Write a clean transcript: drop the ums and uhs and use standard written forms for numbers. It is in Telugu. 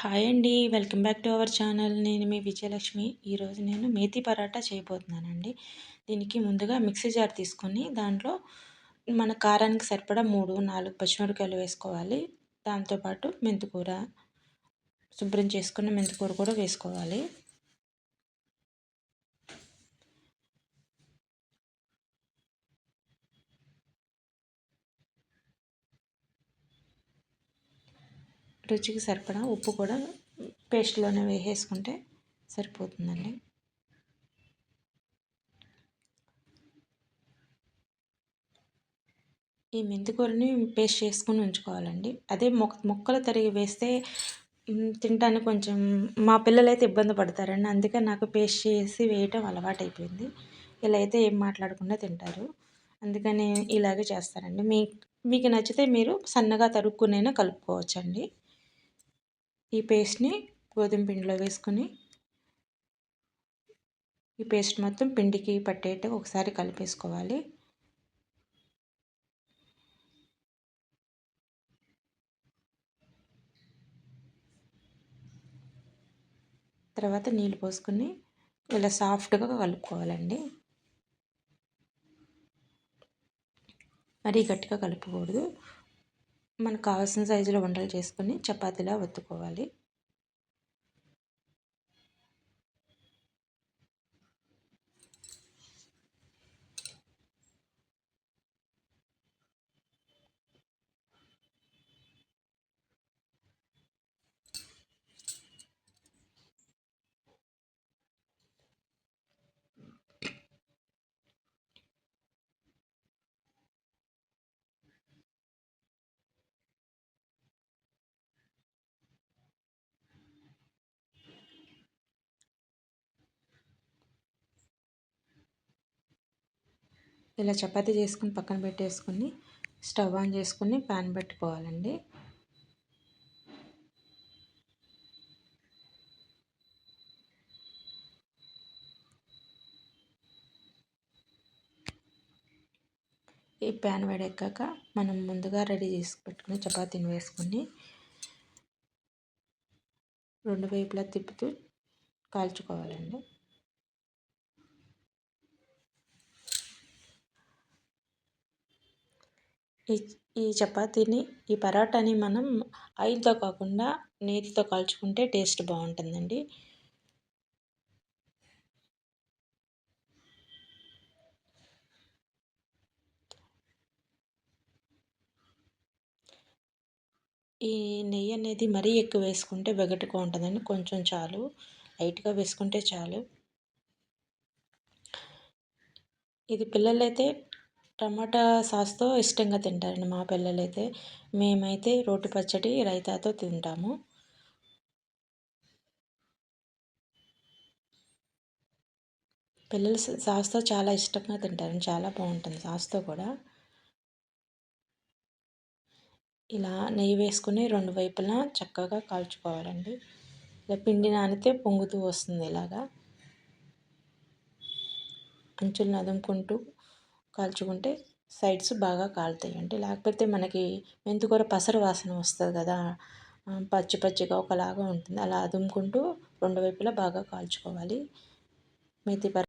హాయ్ అండి. Welcome back to our channel. నేను మీ విజయలక్ష్మి. ఈరోజు నేను మేతి పరాటా చేయబోతున్నానండి. దీనికి ముందుగా మిక్సీ జార్ తీసుకొని దాంట్లో మన కారానికి సరిపడా 3, 4 పచ్చిమిరపకాయలు వేసుకోవాలి. దాంతోపాటు మెంతికూర, శుభ్రం చేసుకున్న మెంతికూర కూడా వేసుకోవాలి. రుచికి సరిపడా ఉప్పు కూడా పేస్ట్లోనే వేసేసుకుంటే సరిపోతుందండి. ఈ మెంతికూరని పేస్ట్ చేసుకొని ఉంచుకోవాలండి. అదే ముక్కలు తరిగి వేస్తే తినటానికి కొంచెం మా పిల్లలైతే ఇబ్బంది పడతారండి. అందుకే నాకు పేస్ట్ చేసి వేయటం అలవాటైపోయింది. ఇలా అయితే ఏం మాట్లాడకుండా తింటారు. అందుకని ఇలాగే చేస్తానండి. మీకు నచ్చితే మీరు సన్నగా తరుక్కునైనా కలుపుకోవచ్చండి. ఈ పేస్ట్ని గోధుమ పిండిలో వేసుకొని ఈ పేస్ట్ మొత్తం పిండికి పట్టేట్టు ఒకసారి కలిపేసుకోవాలి. తర్వాత నీళ్ళు పోసుకొని ఇలా సాఫ్ట్గా కలుపుకోవాలండి. మరీ గట్టిగా కలుపుకూడదు. మనకు కావాల్సిన సైజులో ఉండలు చేసుకొని చపాతీలా ఒత్తుకోవాలి. ఇలా చపాతీ చేసుకుని పక్కన పెట్టేసుకొని స్టవ్ ఆన్ చేసుకొని ప్యాన్ పెట్టుకోవాలండి. ఈ ప్యాన్ వేడెక్కాక మనం ముందుగా రెడీ చేసి పెట్టుకుని చపాతీని వేసుకొని 2 వైపులా తిప్పుతూ కాల్చుకోవాలండి. ఈ చపాతీని ఈ పరాటాని మనం ఆయిల్తో కాకుండా నేతితో కాల్చుకుంటే టేస్ట్ బాగుంటుందండి. ఈ నెయ్యి అనేది మరీ ఎక్కువ వేసుకుంటే వెగటుగా ఉంటుందండి. కొంచెం చాలు, లైట్గా వేసుకుంటే చాలు. ఇది పిల్లలైతే టమాటా సాస్తో ఇష్టంగా తింటారండి. మా పిల్లలైతే, మేమైతే రోటి పచ్చడి రైతాతో తింటాము. పిల్లలు సాస్తో చాలా ఇష్టంగా తింటారండి. చాలా బాగుంటుంది సాస్తో కూడా. ఇలా నెయ్యి వేసుకుని 2 వైపులా చక్కగా కాల్చుకోవాలండి. ఇలా పిండి నానితే పొంగుతూ వస్తుంది. ఇలాగా అంచులను అదుముకుంటూ కాల్చుకుంటే సైడ్స్ బాగా కాలుతాయండి. లేకపోతే మనకి మెంతికూర పసరు వాసన వస్తుంది కదా, పచ్చి పచ్చిగా ఒకలాగా ఉంటుంది. అలా అదుముకుంటూ 2 వైపులా బాగా కాల్చుకోవాలి. మేతి